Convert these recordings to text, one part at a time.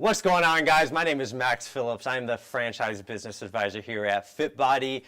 What's going on, guys? My name is Max Phillips. I'm the franchise business advisor here at FitBody.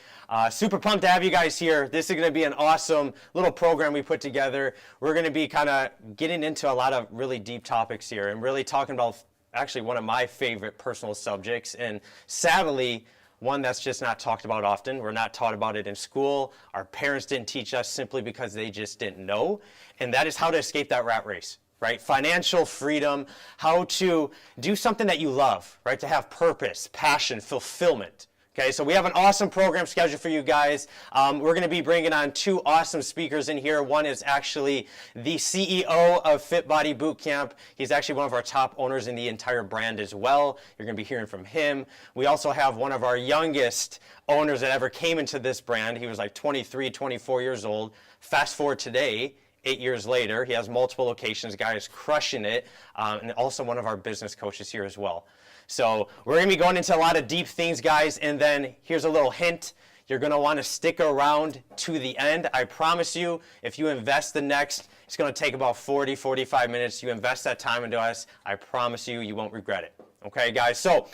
Super pumped to have you guys here. This is going to be an awesome little program we put together. We're going to be kind of getting into a lot of really deep topics here and really talking about actually one of my favorite personal subjects, and sadly, one that's just not talked about often. We're not taught about it in school. Our parents didn't teach us simply because they just didn't know, and that is how to escape that rat race. Right? Financial freedom, how to do something that you love, right? To have purpose, passion, fulfillment. Okay, so we have an awesome program scheduled for you guys. We're going to be bringing on two awesome speakers in here. One is actually the CEO of FitBody Bootcamp. He's actually one of our top owners in the entire brand as well. You're going to be hearing from him. We also have one of our youngest owners that ever came into this brand. He was like 23, 24 years old. Fast forward today, 8 years later, he has multiple locations. Guy is crushing it, and also one of our business coaches here as well. So we're going to be going into a lot of deep things, guys, and then here's a little hint. You're going to want to stick around to the end. I promise you, if you invest the next, it's going to take about 40, 45 minutes. You invest that time into us, I promise you, you won't regret it. Okay, guys? So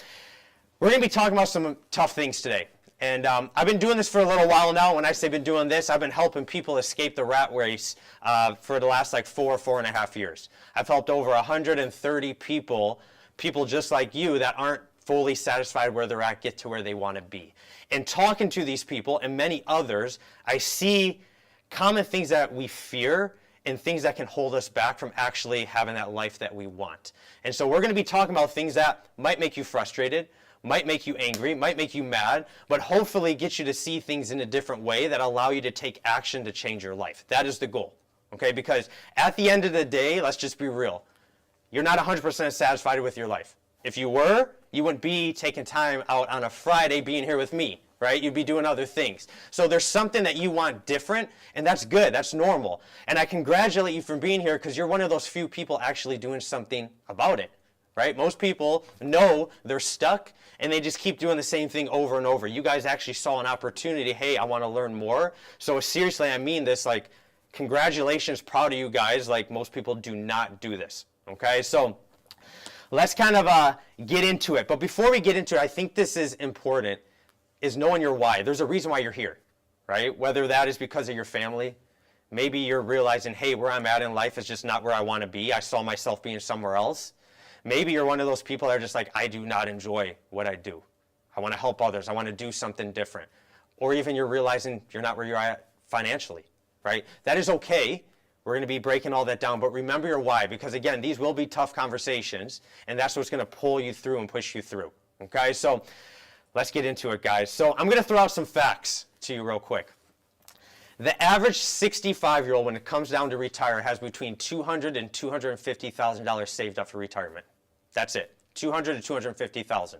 we're going to be talking about some tough things today. And I've been doing this for a little while now. When I say been doing this, I've been helping people escape the rat race for the last like 4.5 years. I've helped over 130 people just like you that aren't fully satisfied where they're at, get to where they want to be. And talking to these people and many others, I see common things that we fear and things that can hold us back from actually having that life that we want. And so we're going to be talking about things that might make you frustrated, might make you angry, might make you mad, but hopefully get you to see things in a different way that allow you to take action to change your life. That is the goal, okay? Because at the end of the day, let's just be real. You're not 100% satisfied with your life. If you were, you wouldn't be taking time out on a Friday being here with me, right? You'd be doing other things. So there's something that you want different, and that's good. That's normal. And I congratulate you for being here because you're one of those few people actually doing something about it. Right? Most people know they're stuck and they just keep doing the same thing over and over. You guys actually saw an opportunity. Hey, I want to learn more. So seriously, I mean this, like, congratulations, proud of you guys. Like, most people do not do this. Okay? So let's kind of get into it. But before we get into it, I think this is important, is knowing your why. There's a reason why you're here, right? Whether that is because of your family, maybe you're realizing, hey, where I'm at in life is just not where I want to be. I saw myself being somewhere else. Maybe you're one of those people that are just like, I do not enjoy what I do. I want to help others. I want to do something different. Or even you're realizing you're not where you're at financially, right? That is okay. We're going to be breaking all that down. But remember your why, because again, these will be tough conversations, and that's what's going to pull you through and push you through. Okay, so let's get into it, guys. So I'm going to throw out some facts to you real quick. The average 65-year-old, when it comes down to retire, has between $200,000 and $250,000 saved up for retirement. That's it, $200,000 to $250,000.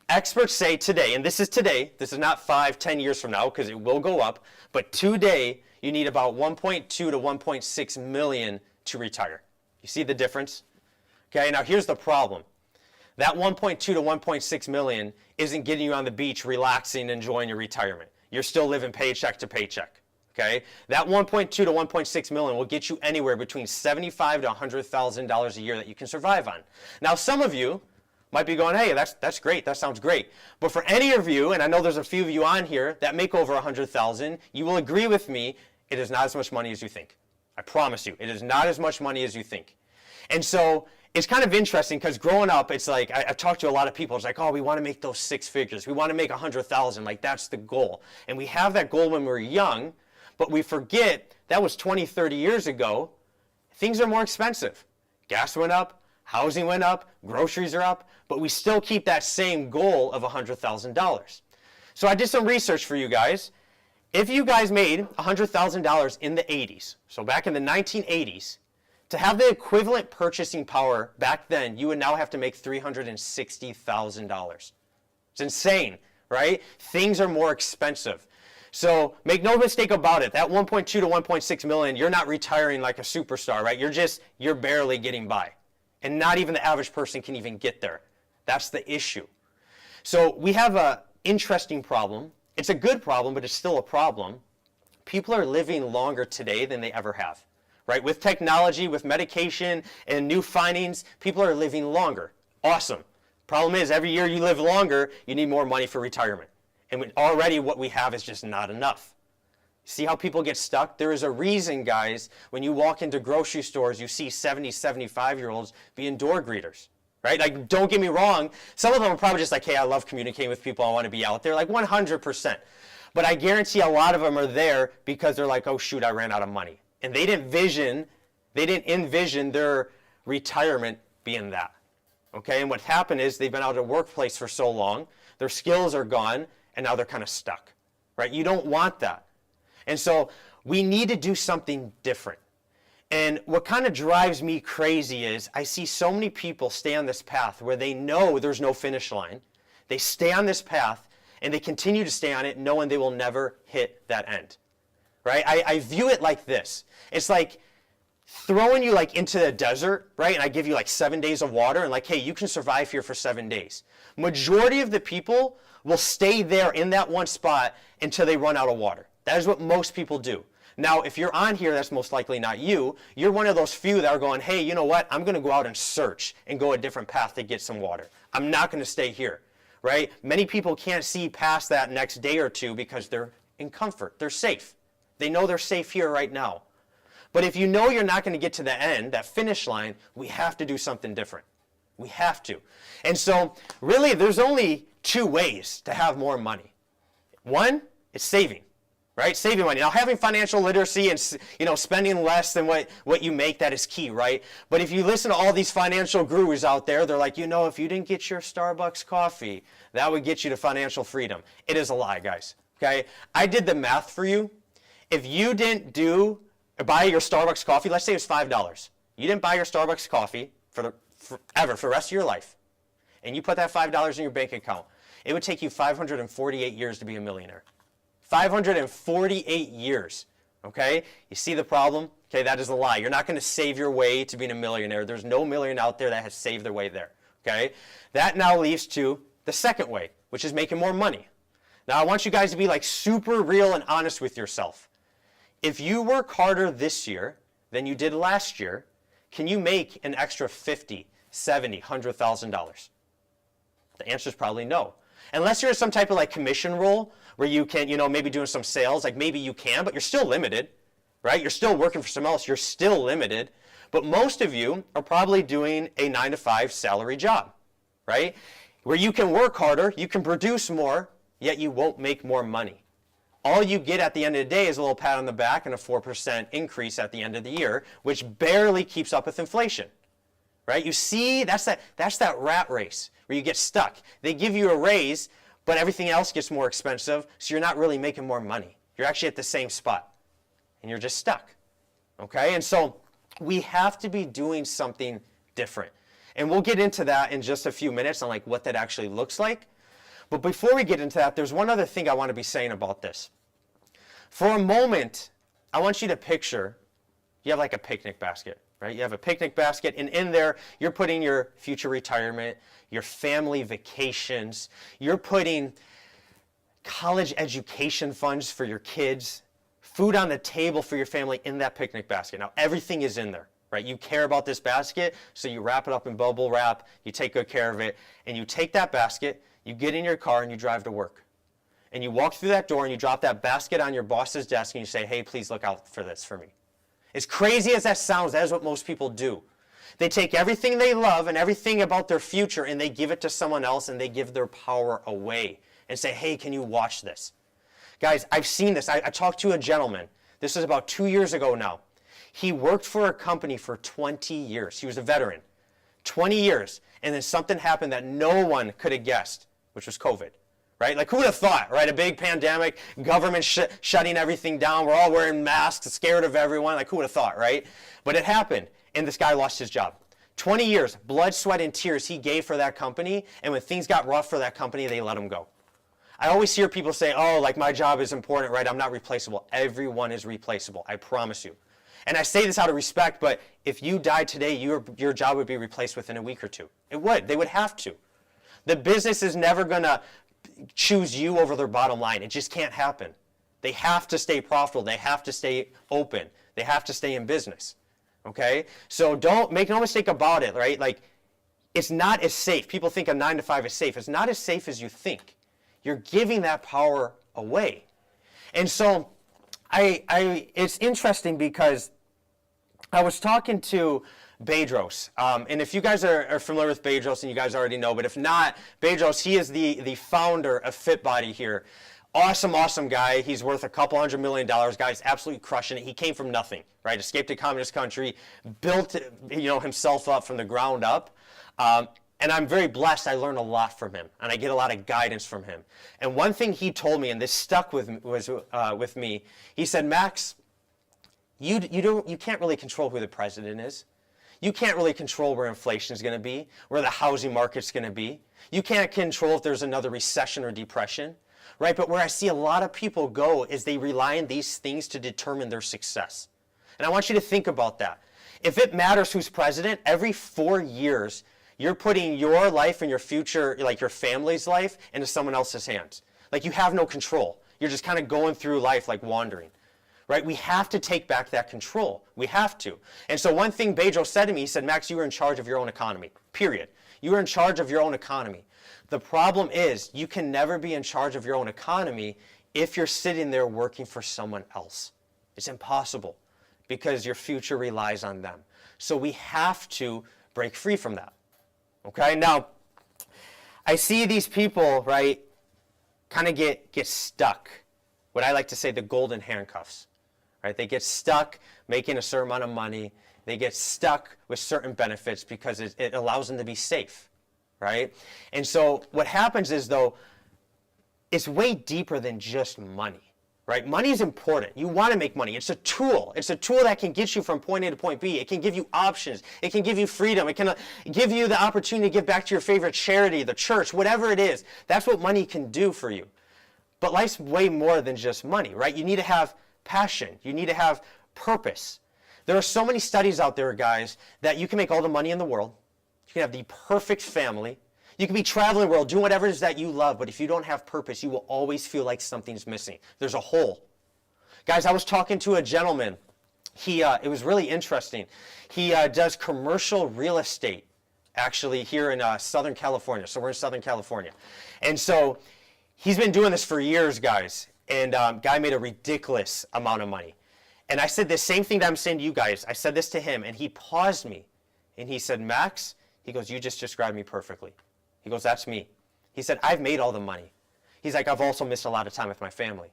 Experts say today, and this is today, this is not 5-10 years from now because it will go up, but today you need about 1.2 to 1.6 million to retire. You see the difference? Okay, now here's the problem. That 1.2 to 1.6 million isn't getting you on the beach relaxing, enjoying your retirement. You're still living paycheck to paycheck. Okay, that 1.2 to 1.6 million will get you anywhere between $75,000 to $100,000 a year that you can survive on. Now, some of you might be going, hey, that's great, that sounds great. But for any of you, and I know there's a few of you on here that make over $100,000, you will agree with me, it is not as much money as you think. I promise you, it is not as much money as you think. And so it's kind of interesting because growing up, it's like, I've talked to a lot of people, it's like, oh, we want to make those six figures. We want to make 100,000, like that's the goal. And we have that goal when we're young, but we forget that was 20, 30 years ago. Things are more expensive. Gas went up, housing went up, groceries are up, but we still keep that same goal of $100,000. So I did some research for you guys. If you guys made $100,000 in the 80s, so back in the 1980s, to have the equivalent purchasing power back then, you would now have to make $360,000. It's insane, right? Things are more expensive. So make no mistake about it, that 1.2 to 1.6 million, you're not retiring like a superstar, right? You're barely getting by. And not even the average person can even get there. That's the issue. So we have an interesting problem. It's a good problem, but it's still a problem. People are living longer today than they ever have, right? With technology, with medication, and new findings, people are living longer. Awesome. Problem is, every year you live longer, you need more money for retirement. And already what we have is just not enough. See how people get stuck? There is a reason, guys, when you walk into grocery stores, you see 70, 75-year-olds being door greeters, right? Like, don't get me wrong. Some of them are probably just like, hey, I love communicating with people. I want to be out there, like 100%. But I guarantee a lot of them are there because they're like, oh, shoot, I ran out of money. And they didn't envision their retirement being that, okay? And what happened is they've been out of the workplace for so long, their skills are gone, and now they're kind of stuck, right? You don't want that. And so we need to do something different. And what kind of drives me crazy is I see so many people stay on this path where they know there's no finish line. They stay on this path and they continue to stay on it knowing they will never hit that end, right? I view it like this. It's like throwing you like into the desert, right? And I give you like 7 days of water and like, hey, you can survive here for 7 days. Majority of the people will stay there in that one spot until they run out of water. That is what most people do. Now, if you're on here, that's most likely not you. You're one of those few that are going, hey, you know what? I'm going to go out and search and go a different path to get some water. I'm not going to stay here, right? Many people can't see past that next day or two because they're in comfort. They're safe. They know they're safe here right now. But if you know you're not going to get to the end, that finish line, we have to do something different. We have to. And so, really, there's only 2 ways to have more money. One, it's saving. Right? Saving money. Now, having financial literacy and, spending less than what you make, that is key, right? But if you listen to all these financial gurus out there, they're like, if you didn't get your Starbucks coffee, that would get you to financial freedom. It is a lie, guys. Okay? I did the math for you. If you didn't buy your Starbucks coffee, let's say it was $5. You didn't buy your Starbucks coffee for the rest of your life, and you put that $5 in your bank account, it would take you 548 years to be a millionaire. 548 years, okay? You see the problem? Okay, that is a lie. You're not going to save your way to being a millionaire. There's no millionaire out there that has saved their way there, okay? That now leads to the second way, which is making more money. Now, I want you guys to be like super real and honest with yourself. If you work harder this year than you did last year, can you make an extra $50,000, $70,000, $100,000? The answer is probably no. Unless you're in some type of like commission role where you can, maybe doing some sales, like maybe you can, but you're still limited, right? You're still working for someone else. You're still limited. But most of you are probably doing a 9-to-5 salary job, right? Where you can work harder, you can produce more, yet you won't make more money. All you get at the end of the day is a little pat on the back and a 4% increase at the end of the year, which barely keeps up with inflation. Right? You see, that's that rat race where you get stuck. They give you a raise, but everything else gets more expensive, so you're not really making more money. You're actually at the same spot, and you're just stuck. Okay? And so we have to be doing something different. And we'll get into that in just a few minutes on like what that actually looks like. But before we get into that, there's one other thing I want to be saying about this. For a moment, I want you to picture you have like a picnic basket. Right? You have a picnic basket, and in there, you're putting your future retirement, your family vacations, you're putting college education funds for your kids, food on the table for your family in that picnic basket. Now, everything is in there, right? You care about this basket, so you wrap it up in bubble wrap, you take good care of it, and you take that basket, you get in your car, and you drive to work. And you walk through that door, and you drop that basket on your boss's desk, and you say, hey, please look out for this for me. As crazy as that sounds, that is what most people do. They take everything they love and everything about their future and they give it to someone else and they give their power away and say, hey, can you watch this? Guys, I've seen this. I talked to a gentleman. This was about 2 years ago now. He worked for a company for 20 years. He was a veteran. 20 years. And then something happened that no one could have guessed, which was COVID. Right? Like, who would have thought, right? A big pandemic, government shutting everything down. We're all wearing masks, scared of everyone. Like, who would have thought, right? But it happened, and this guy lost his job. 20 years, blood, sweat, and tears he gave for that company, and when things got rough for that company, they let him go. I always hear people say, oh, like, my job is important, right? I'm not replaceable. Everyone is replaceable, I promise you. And I say this out of respect, but if you died today, your job would be replaced within a week or two. It would. They would have to. The business is never going to choose you over their bottom line. It just can't happen. They have to stay profitable. They have to stay open. They have to stay in business. Okay? So don't make no mistake about it, right? Like, it's not as safe. People think a 9 to 5 is safe. It's not as safe as you think. You're giving that power away. And so it's interesting because I was talking to Bedros, and if you guys are familiar with Bedros, and you guys already know, but if not, Bedros, he is the founder of FitBody here. Awesome guy. He's worth a couple $100 million. Guy's absolutely crushing it. He came from nothing, right? Escaped a communist country, built himself up from the ground up. And I'm very blessed. I learn a lot from him, and I get a lot of guidance from him. And one thing he told me, and this stuck with me, he said, Max, you can't really control who the president is. You can't really control where inflation is going to be, where the housing market's going to be. You can't control if there's another recession or depression, right? But where I see a lot of people go is they rely on these things to determine their success. And I want you to think about that. If it matters who's president, every 4 years, you're putting your life and your future, like your family's life, into someone else's hands. Like you have no control. You're just kind of going through life like wandering. Right? We have to take back that control. We have to. And so one thing Bedros said to me, he said, Max, you are in charge of your own economy, period. You are in charge of your own economy. The problem is you can never be in charge of your own economy if you're sitting there working for someone else. It's impossible because your future relies on them. So we have to break free from that. Okay? Now, I see these people, right, kind of get stuck. What I like to say, the golden handcuffs. Right? They get stuck making a certain amount of money. They get stuck with certain benefits because it allows them to be safe, right? And so what happens is, though, it's way deeper than just money, right? Money is important. You want to make money. It's a tool. It's a tool that can get you from point A to point B. It can give you options. It can give you freedom. It can give you the opportunity to give back to your favorite charity, the church, whatever it is. That's what money can do for you. But life's way more than just money, right? You need to have passion. You need to have purpose. There are so many studies out there, guys, that you can make all the money in the world. You can have the perfect family. You can be traveling the world, doing whatever it is that you love, but if you don't have purpose, you will always feel like something's missing. There's a hole. Guys, I was talking to a gentleman. It was really interesting. He does commercial real estate, actually, here in Southern California. So we're in Southern California. And so he's been doing this for years, guys. And guy made a ridiculous amount of money. And I said the same thing that I'm saying to you guys. I said this to him, and he paused me. And he said, Max, he goes, you just described me perfectly. He goes, that's me. He said, I've made all the money. He's like, I've also missed a lot of time with my family.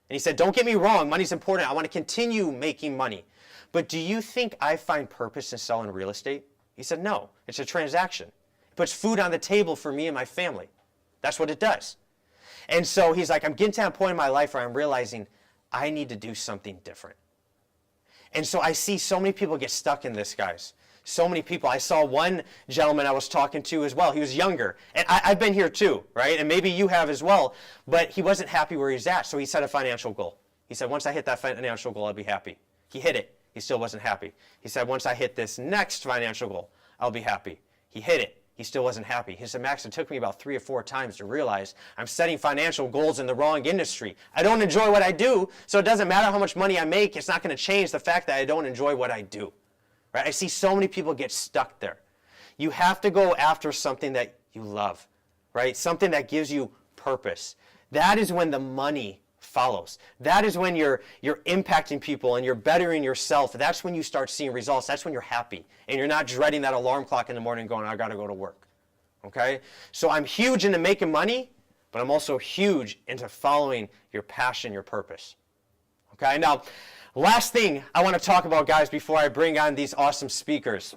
And he said, don't get me wrong, money's important. I want to continue making money. But do you think I find purpose in selling real estate? He said, no, it's a transaction. It puts food on the table for me and my family. That's what it does. And so he's like, I'm getting to that point in my life where I'm realizing I need to do something different. And so I see so many people get stuck in this, guys. So many people. I saw one gentleman I was talking to as well. He was younger. And I've been here too, right? And maybe you have as well. But he wasn't happy where he's at, so he set a financial goal. He said, once I hit that financial goal, I'll be happy. He hit it. He still wasn't happy. He said, once I hit this next financial goal, I'll be happy. He hit it. He still wasn't happy. He said, Max, it took me about 3 or 4 times to realize I'm setting financial goals in the wrong industry. I don't enjoy what I do, so it doesn't matter how much money I make. It's not going to change the fact that I don't enjoy what I do. Right? I see so many people get stuck there. You have to go after something that you love, right? Something that gives you purpose. That is when the money follows. That is when you're impacting people and you're bettering yourself. That's when you start seeing results. That's when you're happy and you're not dreading that alarm clock in the morning going, I got to go to work. Okay? So I'm huge into making money, but I'm also huge into following your passion, your purpose. Okay? Now, last thing I want to talk about, guys, before I bring on these awesome speakers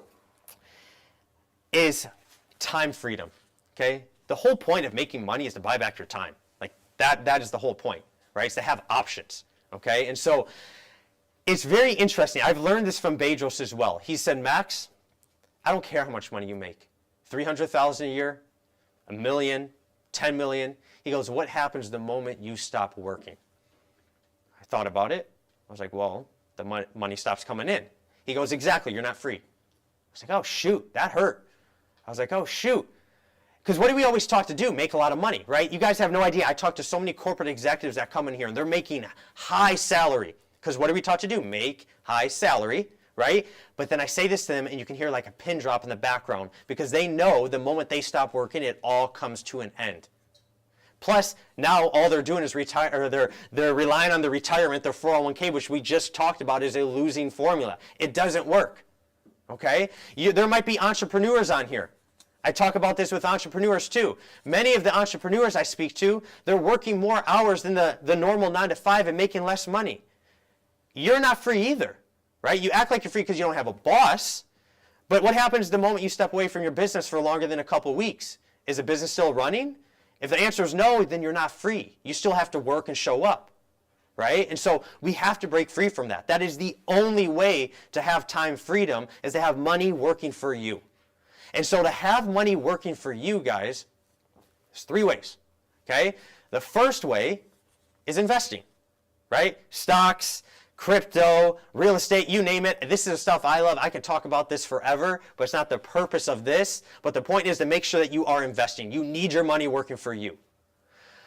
is time freedom. Okay? The whole point of making money is to buy back your time. Like that is the whole point. Right? It's to have options, okay? And so it's very interesting. I've learned this from Bedros as well. He said, Max, I don't care how much money you make. $300,000 a year, $1 million, $10 million. He goes, what happens the moment you stop working? I thought about it. I was like, well, the money stops coming in. He goes, exactly, you're not free. I was like, oh, shoot, that hurt. I was like, oh, shoot. Because what do we always talk to do? Make a lot of money, right? You guys have no idea. I talk to so many corporate executives that come in here and they're making high salary. Because what are we taught to do? Make high salary, right? But then I say this to them, and you can hear like a pin drop in the background, because they know the moment they stop working, it all comes to an end. Plus, now all they're doing is retire, or they're relying on the retirement, their 401k, which we just talked about is a losing formula. It doesn't work, okay? There might be entrepreneurs on here. I talk about this with entrepreneurs too. Many of the entrepreneurs I speak to, they're working more hours than the normal 9 to 5 and making less money. You're not free either, right? You act like you're free because you don't have a boss, but what happens the moment you step away from your business for longer than a couple weeks? Is the business still running? If the answer is no, then you're not free. You still have to work and show up, right? And so we have to break free from that. That is the only way to have time freedom, is to have money working for you. And so to have money working for you guys, there's 3 ways, okay? The first way is investing, right? Stocks, crypto, real estate, you name it. This is the stuff I love. I could talk about this forever, but it's not the purpose of this. But the point is to make sure that you are investing. You need your money working for you.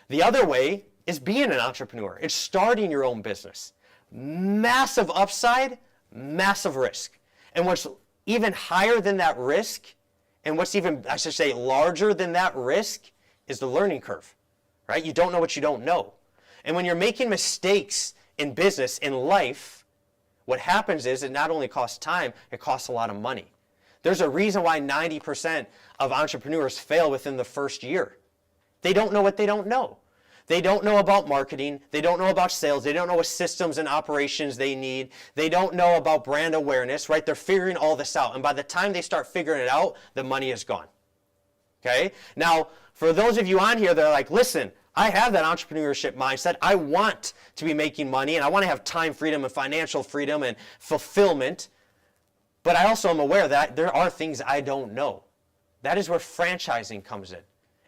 The other way is being an entrepreneur. It's starting your own business. Massive upside, massive risk. And what's even higher than that risk, and what's even, I should say, larger than that risk, is the learning curve, right? You don't know what you don't know. And when you're making mistakes in business, in life, what happens is it not only costs time, it costs a lot of money. There's a reason why 90% of entrepreneurs fail within the first year. They don't know what they don't know. They don't know about marketing. They don't know about sales. They don't know what systems and operations they need. They don't know about brand awareness, right? They're figuring all this out. And by the time they start figuring it out, the money is gone. Okay? Now, for those of you on here that are like, listen, I have that entrepreneurship mindset. I want to be making money, and I want to have time freedom and financial freedom and fulfillment. But I also am aware that there are things I don't know. That is where franchising comes in.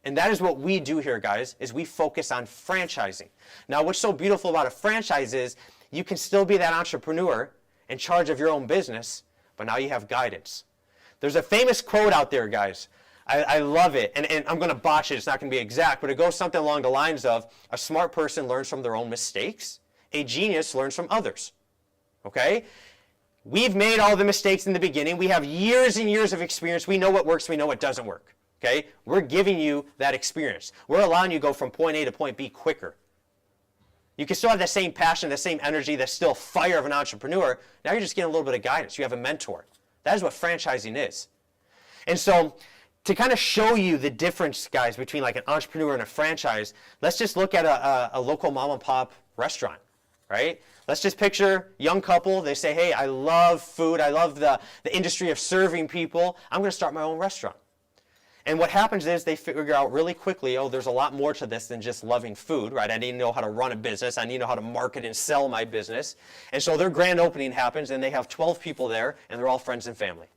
And that is what we do here, guys, is we focus on franchising. Now, what's so beautiful about a franchise is you can still be that entrepreneur in charge of your own business, but now you have guidance. There's a famous quote out there, guys. I love it, and I'm going to botch it. It's not going to be exact, but it goes something along the lines of, a smart person learns from their own mistakes. A genius learns from others. Okay? We've made all the mistakes in the beginning. We have years and years of experience. We know what works. We know what doesn't work. Okay? We're giving you that experience. We're allowing you to go from point A to point B quicker. You can still have that same passion, the same energy, that still fire of an entrepreneur. Now you're just getting a little bit of guidance. You have a mentor. That is what franchising is. And so, to kind of show you the difference, guys, between like an entrepreneur and a franchise, let's just look at a local mom and pop restaurant, right? Let's just picture a young couple. They say, hey, I love food. I love the industry of serving people. I'm going to start my own restaurant. And what happens is they figure out really quickly, oh, there's a lot more to this than just loving food, right? I need to know how to run a business. I need to know how to market and sell my business. And so their grand opening happens, and they have 12 people there, and they're all friends and family.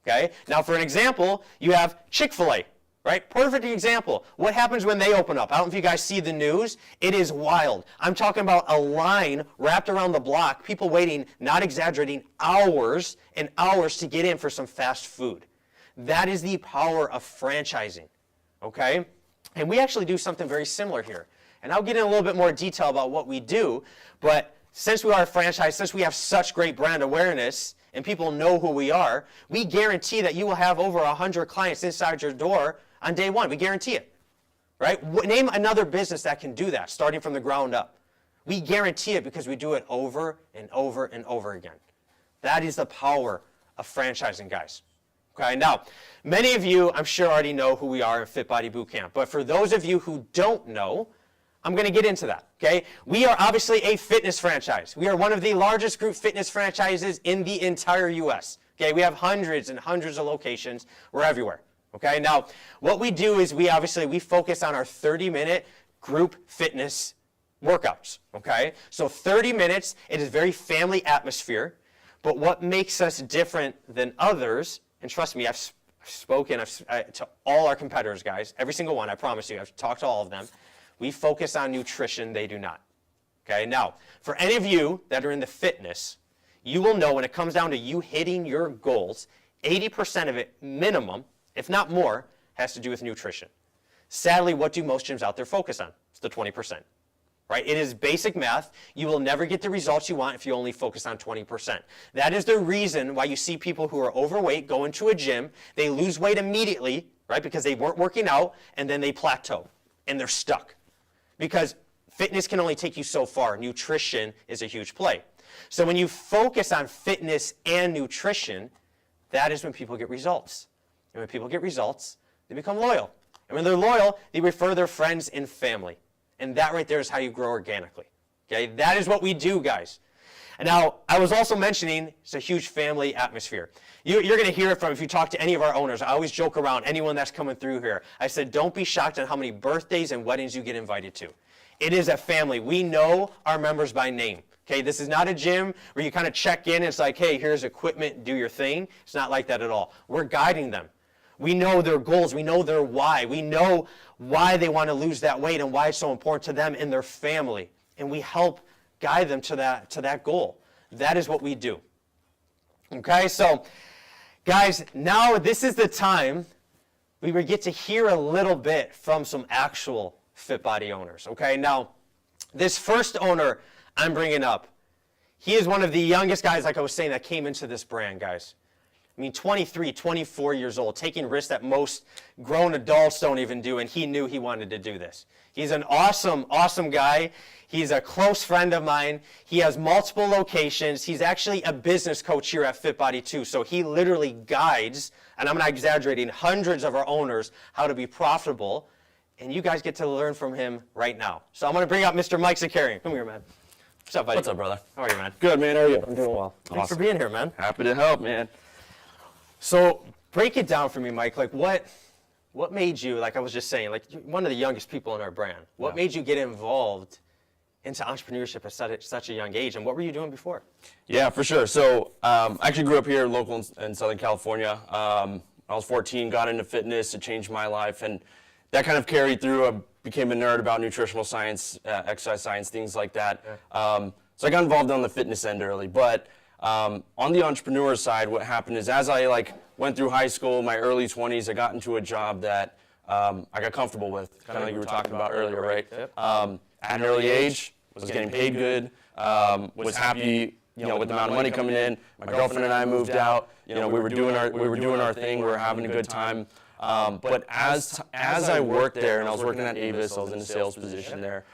Okay? Now, for an example, you have Chick-fil-A, right? Perfect example. What happens when they open up? I don't know if you guys see the news. It is wild. I'm talking about a line wrapped around the block, people waiting, not exaggerating, hours and hours to get in for some fast food. That is the power of franchising, okay? And we actually do something very similar here. And I'll get in a little bit more detail about what we do, but since we are a franchise, since we have such great brand awareness, and people know who we are, we guarantee that you will have over 100 clients inside your door on day one. We guarantee it, right? Name another business that can do that, starting from the ground up. We guarantee it because we do it over and over and over again. That is the power of franchising, guys. Okay, now, many of you, I'm sure, already know who we are at Fit Body Bootcamp, but for those of you who don't know, I'm going to get into that, okay? We are obviously a fitness franchise. We are one of the largest group fitness franchises in the entire U.S., okay? We have hundreds and hundreds of locations. We're everywhere, okay? Now, what we do is we focus on our 30-minute group fitness workouts, okay? So 30 minutes, it is very family atmosphere, but what makes us different than others, and trust me, I've spoken to all our competitors, guys, every single one, I promise you, I've talked to all of them. We focus on nutrition, they do not. Okay, now, for any of you that are in the fitness, you will know when it comes down to you hitting your goals, 80% of it, minimum, if not more, has to do with nutrition. Sadly, what do most gyms out there focus on? It's the 20%, right? It is basic math. You will never get the results you want if you only focus on 20%. That is the reason why you see people who are overweight go into a gym, they lose weight immediately, right? Because they weren't working out, and then they plateau, and they're stuck. Because fitness can only take you so far. Nutrition is a huge play. So when you focus on fitness and nutrition, that is when people get results. And when people get results, they become loyal. And when they're loyal, they refer their friends and family. And that right there is how you grow organically. Okay, that is what we do, guys. And now, I was also mentioning it's a huge family atmosphere. You're going to hear it from, if you talk to any of our owners, I always joke around, anyone that's coming through here. I said, don't be shocked at how many birthdays and weddings you get invited to. It is a family. We know our members by name. Okay, this is not a gym where you kind of check in and it's like, hey, here's equipment, do your thing. It's not like that at all. We're guiding them. We know their goals. We know their why. We know why they want to lose that weight and why it's so important to them and their family. And we help guide them to that goal. That is what we do. Okay, so guys, now this is the time we would get to hear a little bit from some actual Fit Body owners. Okay, now this first owner I'm bringing up, he is one of the youngest guys, like I was saying, that came into this brand, guys. I mean, 23, 24 years old, taking risks that most grown adults don't even do, and he knew he wanted to do this. He's an awesome, awesome guy. He's a close friend of mine. He has multiple locations. He's actually a business coach here at Fit Body too, so he literally guides, and I'm not exaggerating, hundreds of our owners how to be profitable, and you guys get to learn from him right now. So I'm going to bring up Mr. Mike Zakarian. Come here, man. What's up, buddy? What's up, brother? How are you, man? Good, man. How are you? I'm doing well. Thanks for being here, man. Happy to help, man. So break it down for me, Mike. Like what made you, like I was just saying, like one of the youngest people in our brand, what made you get involved into entrepreneurship at such a young age, and what were you doing before? Yeah, for sure. So I actually grew up here local in Southern California. I was 14, got into fitness. It changed my life, and that kind of carried through. I became a nerd about nutritional science, exercise science, things like that. Yeah. So I got involved on the fitness end early, but on the entrepreneur side, what happened is as I went through high school, my early 20s, I got into a job that I got comfortable with, kind of like you were talking about earlier, right? Yep. At an early age, was getting paid good, was happy, with the amount of money coming in. My girlfriend and I moved out. We were doing our thing. We were having a good time. But as I worked there, and I was working at Avis, I was in a sales position there.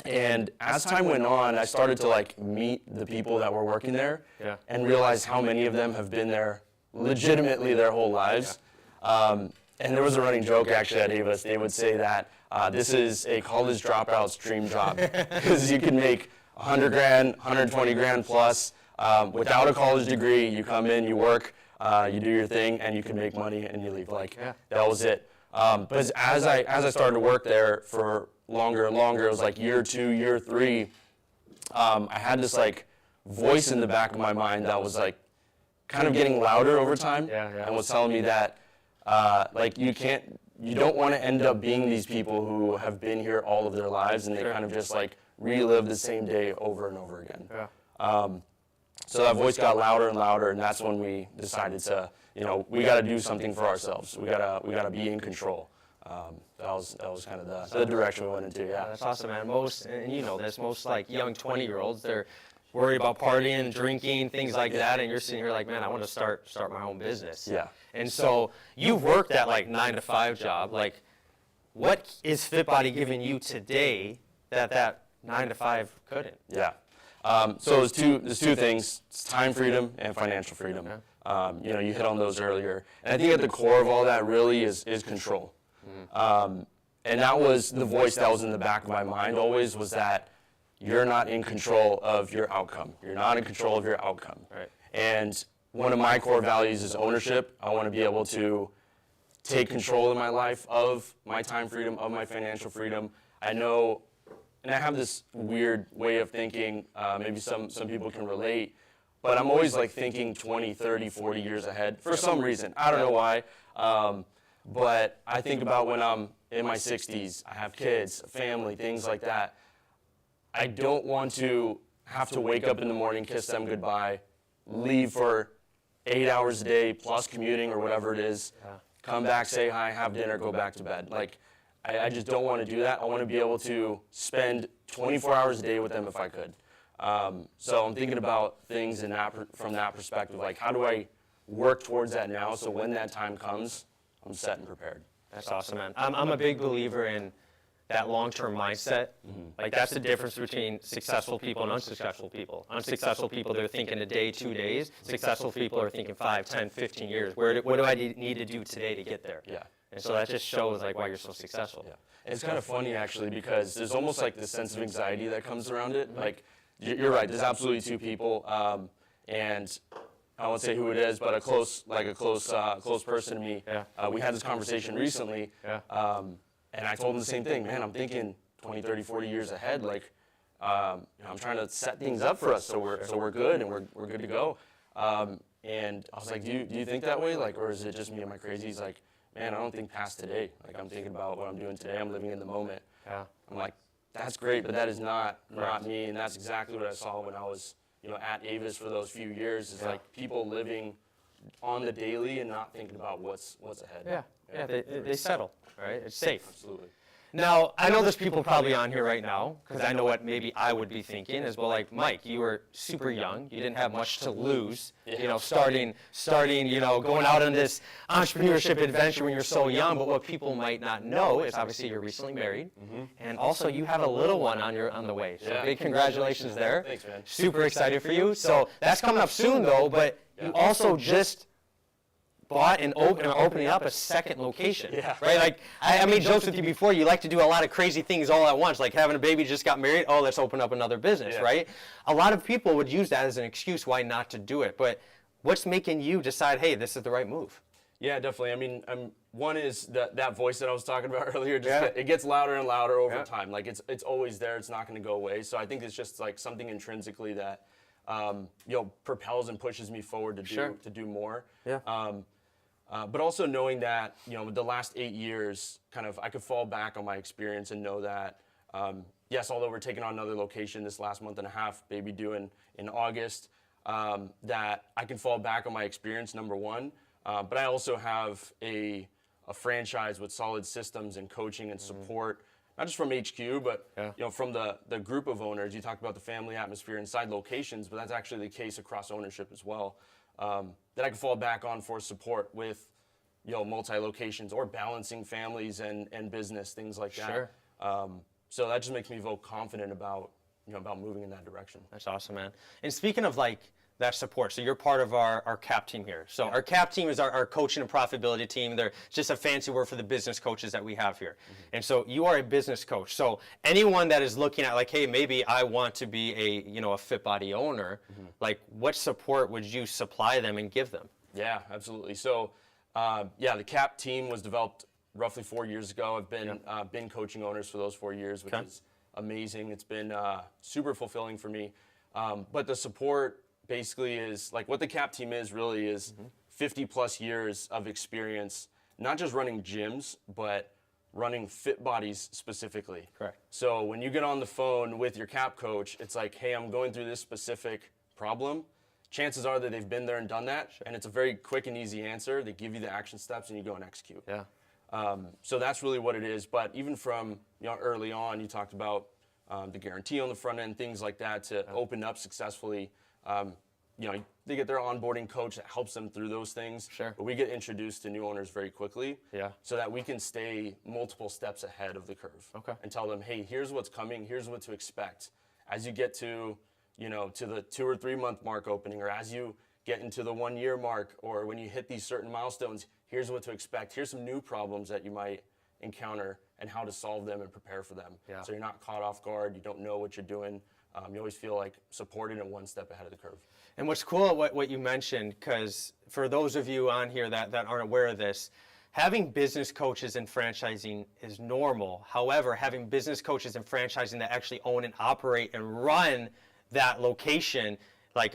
And as time went on, I started to meet the people that were working there, and realize how many of them have been there legitimately their whole lives. And there was a running joke actually at Avis. They would say that this is a college dropout's dream job because you can make 100 grand, 120 grand plus without a college degree. You come in, you work, you do your thing, and you can make money and you leave. That was it. But as I started to work there for longer and longer, it was like year 2, year 3, I had this voice in the back of my mind that was kind of getting louder over time, and was telling me that you don't want to end up being these people who have been here all of their lives and they kind of just relive the same day over and over again. So that voice got louder and louder, and that's when we decided to, we got to do something for ourselves. We gotta be in control. That was kind of the direction we went into. Yeah, that's awesome, man. Most young 20-year-olds, they're worried about partying, drinking, things like that, and you're sitting here like, man, I want to start my own business. Yeah. And so you've worked that 9-to-5 job. What is Fit Body giving you today that 9-to-5 couldn't? Yeah. So there's two things: it's time freedom and financial freedom. Okay. You hit on those earlier, and I think at the core of all that really is control. And that was the voice that was in the back of my mind always, was that you're not in control of your outcome. You're not in control of your outcome. Right. And one of my core values is ownership. I want to be able to take control in my life of my time freedom, of my financial freedom. I know, and I have this weird way of thinking, maybe some people can relate, but I'm always thinking 20, 30, 40 years ahead for some reason. I don't know why. But I think about when I'm in my 60s, I have kids, a family, things like that. I don't want to have to wake up in the morning, kiss them goodbye, leave for 8 hours a day plus commuting or whatever it is, come back, say hi, have dinner, go back to bed. I just don't want to do that. I want to be able to spend 24 hours a day with them if I could. So I'm thinking about things from that perspective, like how do I work towards that now so when that time comes, I'm set and prepared. That's awesome, man. I'm a big believer in that long-term mindset. Like that's the difference between successful people and unsuccessful people. Unsuccessful people, they're thinking a day, 2 days. Successful people are thinking 5, 10, 15 years. What do I need to do today to get there? Yeah. And so that just shows like why you're so successful. Yeah. It's kind of funny actually because there's almost like this sense of anxiety that comes around it. Like you're right, there's absolutely two people, and I won't say who it is, but a close person to me. Yeah. We had this conversation recently, Yeah. and I told him the same thing. Man, I'm thinking 20, 30, 40 years ahead. Like, I'm trying to set things up for us so we're good and we're good to go. And I was like, do you think that way? Like, or is it just me? Am I crazy? He's like, man, I don't think past today. Like, I'm thinking about what I'm doing today. I'm living in the moment. Yeah. I'm like, that's great, but that is not me. And that's exactly what I saw when I was, at Avis for those few years. Is like people living on the daily and not thinking about what's ahead. Yeah. They settle, right? It's safe. Absolutely. Now, I know there's people probably on here right now, because I know what maybe I would be thinking is, well, like, Mike, you were super young. You didn't have much to lose, starting, going out on this entrepreneurship adventure when you're so young. But what people might not know is obviously you're recently married, and also you have a little one on the way. So big congratulations there. Thanks, man. Super excited for you. So that's coming up soon, though, but you also just bought and are opening up a second location, right? Like I made jokes with you before. You like to do a lot of crazy things all at once, like having a baby, just got married. Oh, let's open up another business, right? A lot of people would use that as an excuse why not to do it. But what's making you decide, hey, this is the right move? Yeah, definitely. I mean, one is that voice that I was talking about earlier. It gets louder and louder over time. Like it's always there. It's not going to go away. So I think it's just like something intrinsically that propels and pushes me forward to do more. Yeah. But also knowing that, the last 8 years, kind of, I could fall back on my experience and know that, yes, although we're taking on another location this last month and a half, baby due in August, that I can fall back on my experience, number one. But I also have a franchise with solid systems and coaching and support, not just from HQ, but from the group of owners. You talked about the family atmosphere inside locations, but that's actually the case across ownership as well. That I can fall back on for support with, multi-locations or balancing families and business, things like that. Sure. So that just makes me feel confident about moving in that direction. That's awesome, man. And speaking of like that support, so you're part of our CAP team here. So our CAP team is our coaching and profitability team. They're just a fancy word for the business coaches that we have here. And so you are a business coach. So anyone that is looking at like, hey, maybe I want to be a Fit Body owner, like what support would you supply them and give them? Yeah, absolutely. So the CAP team was developed roughly 4 years ago. I've been coaching owners for those 4 years, which is amazing. It's been super fulfilling for me. But the support basically is like what the CAP team is 50 plus years of experience, not just running gyms, but running fit bodies specifically. Correct. So when you get on the phone with your CAP coach, it's like, hey, I'm going through this specific problem. Chances are that they've been there and done that, and it's a very quick and easy answer. They give you the action steps and you go and execute. Yeah. So that's really what it is. But even from early on, you talked about the guarantee on the front end, things like that to open up successfully. They get their onboarding coach that helps them through those things. Sure. But we get introduced to new owners very quickly. Yeah. So that we can stay multiple steps ahead of the curve. Okay. And tell them, hey, here's what's coming. Here's what to expect. As you get to, to the 2 or 3 month mark opening, or as you get into the 1 year mark, or when you hit these certain milestones, here's what to expect. Here's some new problems that you might encounter and how to solve them and prepare for them. Yeah. So you're not caught off guard. You don't know what you're doing. You always feel like supported and one step ahead of the curve. And what's cool, what you mentioned, because for those of you on here that aren't aware of this, having business coaches in franchising is normal. However, having business coaches in franchising that actually own and operate and run that location,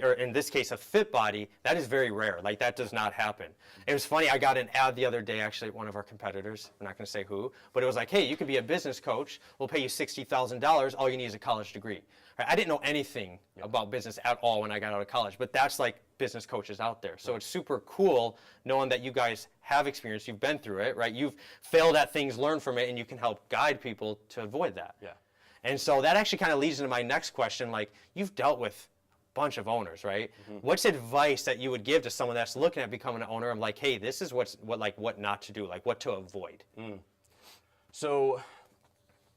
or in this case, a Fit Body, that is very rare. Like, that does not happen. It was funny, I got an ad the other day, actually, at one of our competitors. I'm not going to say who, but it was like, hey, you could be a business coach. We'll pay you $60,000. All you need is a college degree. Right? I didn't know anything about business at all when I got out of college, but that's like business coaches out there. So it's super cool knowing that you guys have experience, you've been through it, right? You've failed at things, learned from it, and you can help guide people to avoid that. Yeah. And so that actually kind of leads into my next question. Like, you've dealt with a bunch of owners, right? What's advice that you would give to someone that's looking at becoming an owner? I'm like, hey, this is what not to do, like what to avoid. So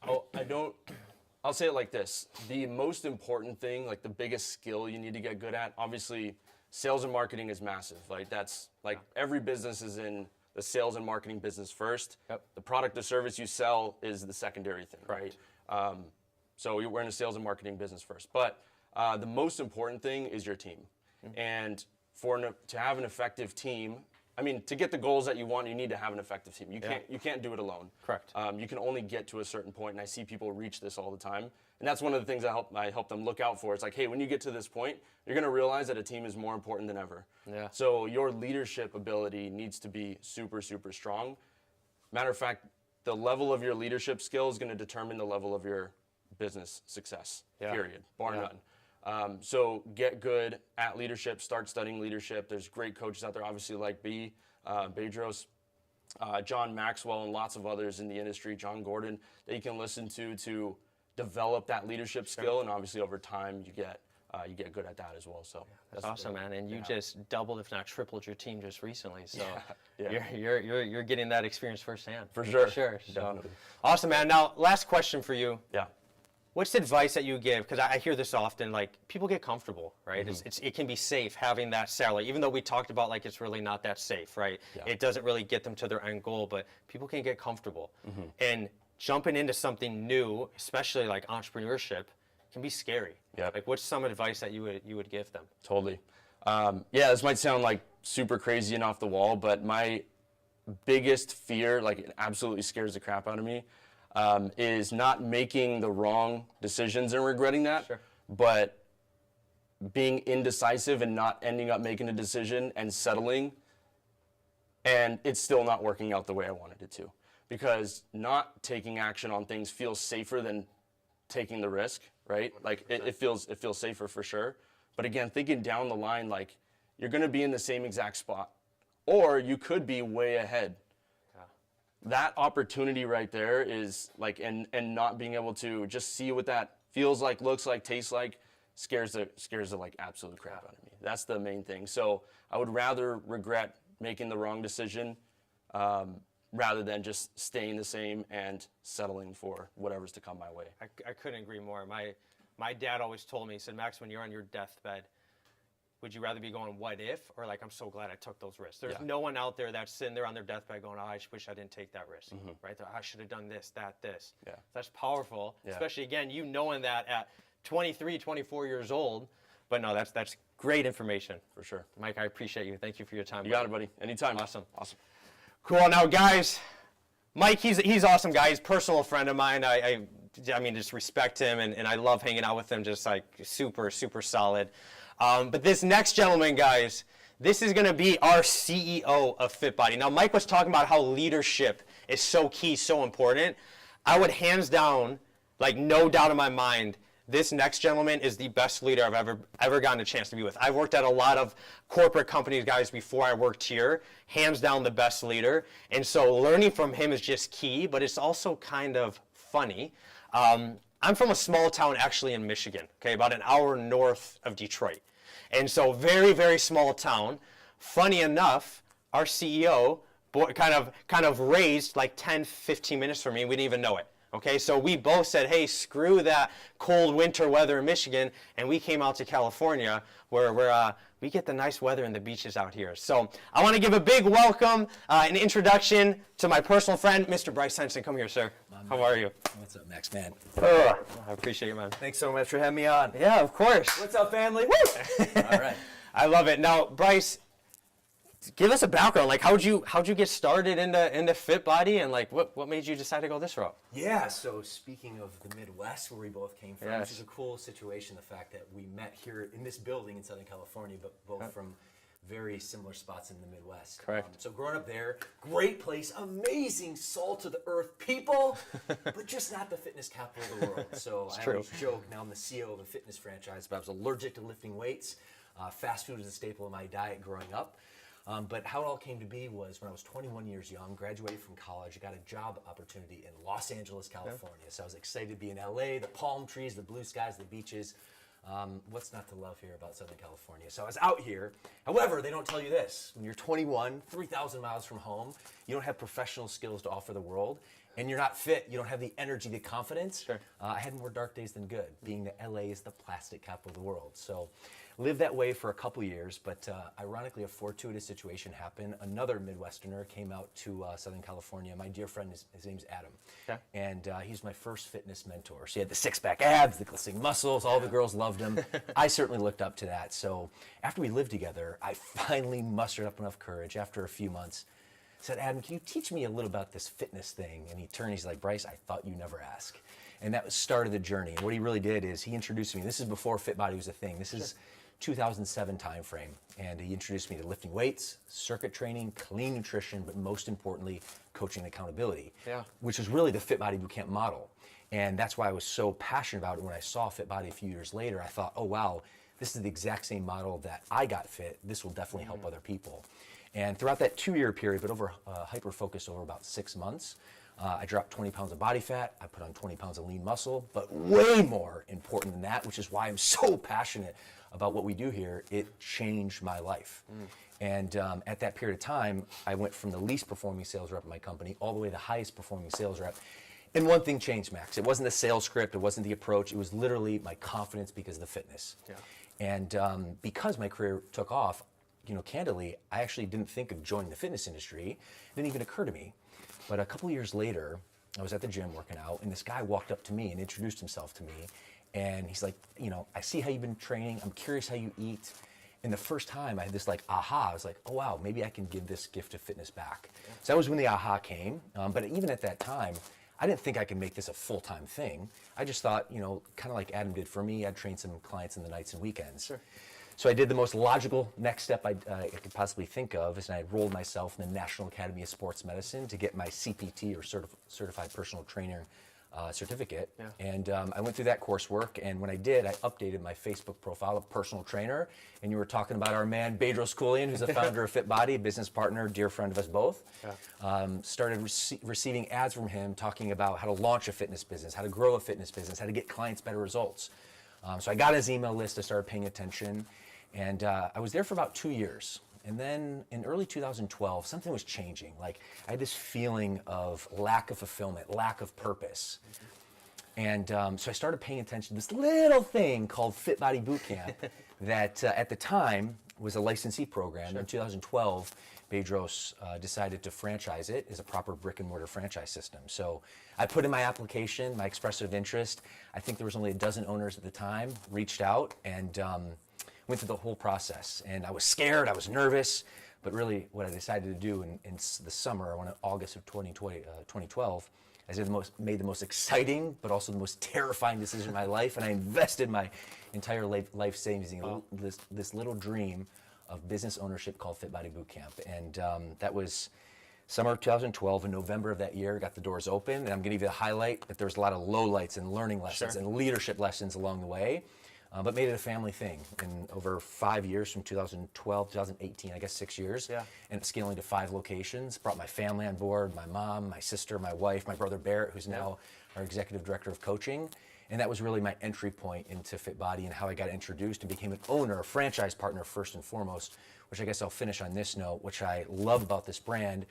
I'll say it like this. The most important thing, like the biggest skill you need to get good at, obviously sales and marketing is massive. Like that's like every business is in the sales and marketing business first. Yep. The product or service you sell is the secondary thing, right? So we're in a sales and marketing business first. But the most important thing is your team. And to have an effective team, I mean, to get the goals that you want, you need to have an effective team. You can't do it alone. Correct. You can only get to a certain point, and I see people reach this all the time. And that's one of the things I help them look out for. It's like, hey, when you get to this point, you're going to realize that a team is more important than ever. Yeah. So your leadership ability needs to be super, super strong. Matter of fact, the level of your leadership skill is going to determine the level of your business success, period, bar none. So get good at leadership, start studying leadership. There's great coaches out there, obviously like Bedros, John Maxwell, and lots of others in the industry, John Gordon, that you can listen to develop that leadership skill. And obviously over time you get good at that as well. So That's awesome, man. And you just doubled, if not tripled, your team just recently. So Yeah. you're getting that experience firsthand. For sure. Sure. So, Definitely. awesome, man. Now, last question for you. Yeah. What's the advice that you give? Because I hear this often, like people get comfortable, right? It can be safe having that salary, even though we talked about like it's really not that safe, right? Yeah. It doesn't really get them to their end goal, but people can get comfortable. And jumping into something new, especially like entrepreneurship, can be scary. Yep. Like what's some advice that you would give them? Totally. This might sound like super crazy and off the wall, but my biggest fear, like it absolutely scares the crap out of me, is not making the wrong decisions and regretting that, but being indecisive and not ending up making a decision and settling, and it's still not working out the way I wanted it to. Because not taking action on things feels safer than taking the risk, right? Like it feels safer for sure. But again, thinking down the line, like you're going to be in the same exact spot, or you could be way ahead. That opportunity right there is like, and not being able to just see what that feels like, looks like, tastes like, scares the like absolute crap out of me. That's the main thing. So I would rather regret making the wrong decision rather than just staying the same and settling for whatever's to come my way. I couldn't agree more. My dad always told me, he said, Max, when you're on your deathbed, would you rather be going, what if, or like, I'm so glad I took those risks? There's no one out there that's sitting there on their deathbed going, oh, I wish I didn't take that risk, right? I should have done this, this. Yeah. That's powerful, especially, again, you knowing that at 23, 24 years old. But no, that's great information. For sure. Mike, I appreciate you. Thank you for your time. You got it, buddy. Anytime. Awesome. Awesome. Cool. Now, guys, Mike, he's awesome guy. He's a personal friend of mine. I mean, just respect him, and I love hanging out with him. Just like super, super solid. But this next gentleman, guys, this is going to be our CEO of FitBody. Now, Mike was talking about how leadership is so key, so important. I would hands down, like no doubt in my mind, this next gentleman is the best leader I've ever gotten a chance to be with. I've worked at a lot of corporate companies, guys, before I worked here. Hands down the best leader. And so learning from him is just key, but it's also kind of funny. I'm from a small town actually in Michigan, okay, about an hour north of Detroit. And so very, very small town. Funny enough, our CEO kind of raised like 10, 15 minutes from me. We didn't even know it. Okay, so we both said, hey, screw that cold winter weather in Michigan, and we came out to California where we get the nice weather and the beaches out here. So I want to give a big welcome, an introduction to my personal friend, Mr. Bryce Henson. Come here, sir. How are you? What's up, Max, man? I appreciate you, man. Thanks so much for having me on. Yeah, of course. What's up, family? Woo! All right. I love it. Now, Bryce, give us a background. Like, how'd you get started into FitBody, and like, what made you decide to go this route? Yeah, so speaking of the Midwest, where we both came from, Yes. which is a cool situation, the fact that we met here in this building in Southern California, but both from very similar spots in the Midwest. Correct. So growing up there, great place, amazing salt of the earth people, but just not the fitness capital of the world. So I always joke, now I'm the CEO of a fitness franchise, but I was allergic to lifting weights. Fast food was a staple of my diet growing up. But how it all came to be was when I was 21 years young, graduated from college, I got a job opportunity in Los Angeles, California. So I was excited to be in LA, the palm trees, the blue skies, the beaches. What's not to love here about Southern California? So I was out here. However, they don't tell you this. When you're 21, 3,000 miles from home, you don't have professional skills to offer the world, and you're not fit. You don't have the energy, the confidence. Sure. I had more dark days than good, being that LA is the plastic capital of the world. So lived that way for a couple years, but ironically, a fortuitous situation happened. Another Midwesterner came out to Southern California. My dear friend, his name's Adam. Okay. And he's my first fitness mentor. So he had the six-pack abs, the glistening muscles, all the girls loved him. I certainly looked up to that. So after we lived together, I finally mustered up enough courage after a few months. Said, Adam, can you teach me a little about this fitness thing? And he turned, he's like, Bryce, I thought you'd never ask. And that started the journey. And what he really did is he introduced me. This is before FitBody was a thing. This is 2007 timeframe. And he introduced me to lifting weights, circuit training, clean nutrition, but most importantly, coaching and accountability, which was really the FitBody Bootcamp model. And that's why I was so passionate about it. When I saw FitBody a few years later, I thought, oh, wow, this is the exact same model that I got fit. This will definitely help other people. And throughout that 2-year period, but over hyper-focused over about 6 months, I dropped 20 pounds of body fat, I put on 20 pounds of lean muscle, but way more important than that, which is why I'm so passionate about what we do here, it changed my life. And at that period of time, I went from the least performing sales rep in my company all the way to the highest performing sales rep. And one thing changed, Max. It wasn't the sales script, it wasn't the approach, it was literally my confidence because of the fitness. And because my career took off, you know, candidly, I actually didn't think of joining the fitness industry. It didn't even occur to me. But a couple years later, I was at the gym working out, and this guy walked up to me and introduced himself to me. And he's like, you know, I see how you've been training. I'm curious how you eat. And the first time I had this like aha, I was like, oh wow, maybe I can give this gift of fitness back. So that was when the aha came. But even at that time, I didn't think I could make this a full-time thing. I just thought, you know, kind of like Adam did for me, I'd train some clients in the nights and weekends. So I did the most logical next step I could possibly think of, is I enrolled myself in the National Academy of Sports Medicine to get my CPT, or Certified Personal Trainer certificate. And I went through that coursework, and when I did, I updated my Facebook profile of personal trainer. And you were talking about our man, Bedros Keuilian, who's the founder of FitBody, a business partner, dear friend of us both. Started receiving ads from him talking about how to launch a fitness business, how to grow a fitness business, how to get clients better results. So I got his email list, I started paying attention. And I was there for about 2 years. And then in early 2012, something was changing. Like I had this feeling of lack of fulfillment, lack of purpose. And so I started paying attention to this little thing called FitBody Bootcamp that at the time was a licensee program. In 2012, Bedros decided to franchise it as a proper brick and mortar franchise system. So I put in my application, my expression of interest. I think there was only a dozen owners at the time, reached out, and went through the whole process. And I was scared, I was nervous, but really what I decided to do in the summer, in August of 2012, I made the most exciting, but also the most terrifying decision in my life, and I invested my entire life savings in this little dream of business ownership called FitBody Bootcamp. And that was summer of 2012. In November of that year, got the doors open, and I'm gonna give you the highlight that there's a lot of lowlights and learning lessons and leadership lessons along the way. But made it a family thing. And over 5 years, from 2012 2018, I guess 6 years, and scaling to 5 locations. Brought my family on board, my mom, my sister, my wife, my brother Barrett, who's now our executive director of coaching. And that was really my entry point into FitBody and how I got introduced and became an owner, a franchise partner first and foremost, which I guess I'll finish on this note, which I love about this brand.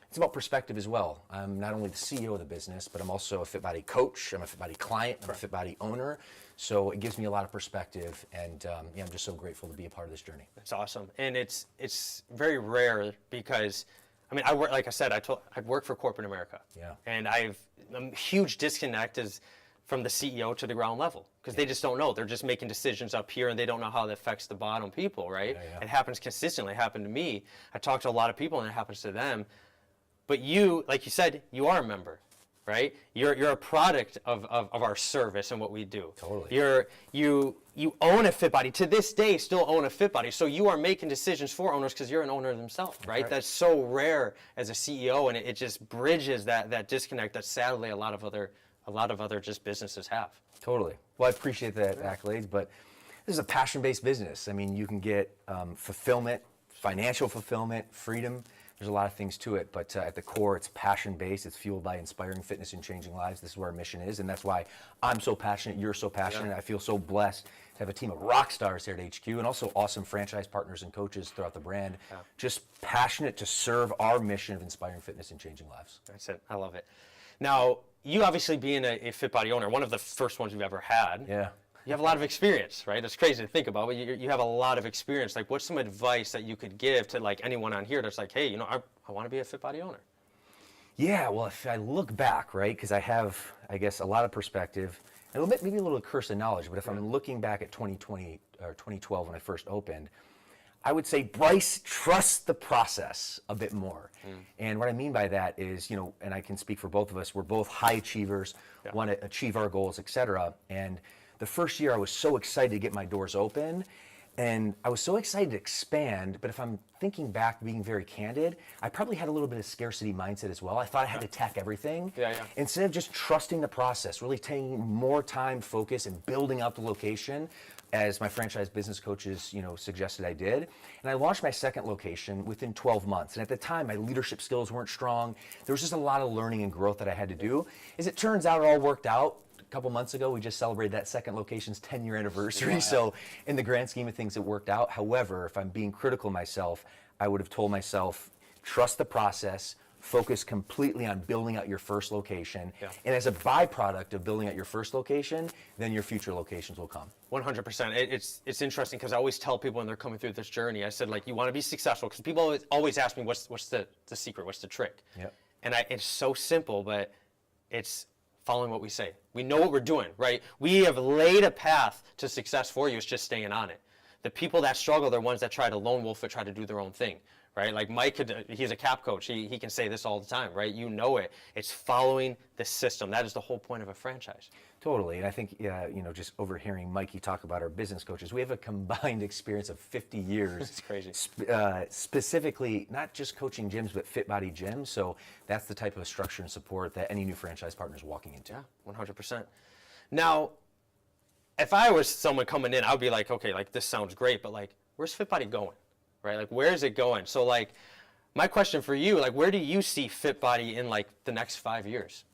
It's about perspective as well. I'm not only the CEO of the business, but I'm also a FitBody coach, I'm a FitBody client, I'm a FitBody owner. So it gives me a lot of perspective, and I'm just so grateful to be a part of this journey. That's awesome, and it's very rare because, I mean, I work, like I said, I've worked for corporate America, and a huge disconnect is from the CEO to the ground level, because they just don't know. They're just making decisions up here, and they don't know how that affects the bottom people, right? It happens consistently. It happened to me. I talk to a lot of people, and it happens to them. But you, like you said, you are a member, right? You're a product of our service and what we do. Totally. You you own a Fit Body. To this day, still own a Fit Body. So you are making decisions for owners because you're an owner themselves, right? That's so rare as a CEO, and it just bridges that disconnect that sadly a lot of other just businesses have. Totally. Well, I appreciate that accolades, but this is a passion-based business. I mean, you can get fulfillment, financial fulfillment, freedom. There's a lot of things to it, but at the core, it's passion-based. It's fueled by inspiring fitness and changing lives. This is where our mission is, and that's why I'm so passionate. You're so passionate. I feel so blessed to have a team of rock stars here at HQ, and also awesome franchise partners and coaches throughout the brand. Just passionate to serve our mission of inspiring fitness and changing lives. That's it. I love it. Now, you obviously being a Fit Body owner, one of the first ones you've ever had. Yeah. You have a lot of experience, right? That's crazy to think about, but you have a lot of experience. Like, what's some advice that you could give to like anyone on here that's like, hey, I want to be a Fit Body owner? Yeah, well, if I look back, right, because I have, I guess, a lot of perspective, and maybe a little curse of knowledge, but if I'm looking back at 2020 or 2012 when I first opened, I would say, Bryce, trust the process a bit more. And what I mean by that is, and I can speak for both of us, we're both high achievers, want to achieve our goals, et cetera. And the first year I was so excited to get my doors open, and I was so excited to expand, but if I'm thinking back, being very candid, I probably had a little bit of scarcity mindset as well. I thought I had to attack everything. Instead of just trusting the process, really taking more time, focus, and building out the location, as my franchise business coaches, suggested I did. And I launched my second location within 12 months. And at the time, my leadership skills weren't strong. There was just a lot of learning and growth that I had to do. As it turns out, it all worked out. A couple months ago, we just celebrated that second location's 10-year anniversary. Wow. So in the grand scheme of things, it worked out. However, if I'm being critical of myself, I would have told myself, trust the process, focus completely on building out your first location. And as a byproduct of building out your first location, then your future locations will come. 100%. It's interesting because I always tell people when they're coming through this journey, I said, like, you want to be successful, because people always ask me, what's the secret, what's the trick? And it's so simple, but it's following what we say. We know what we're doing, right? We have laid a path to success for you. It's just staying on it. The people that struggle, they're ones that try to lone wolf it, try to do their own thing, right? Like Mike, he's a cap coach. He can say this all the time, right? You know it. It's following the system. That is the whole point of a franchise. Totally, and I think, just overhearing Mikey talk about our business coaches, we have a combined experience of 50 years. It's crazy. Specifically, not just coaching gyms, but Fit Body gyms. So that's the type of structure and support that any new franchise partner is walking into. Yeah, 100%. Now, if I was someone coming in, I would be like, okay, like this sounds great, but like, where's Fit Body going, right? Like, where is it going? So like, my question for you, like, where do you see Fit Body in like the next 5 years?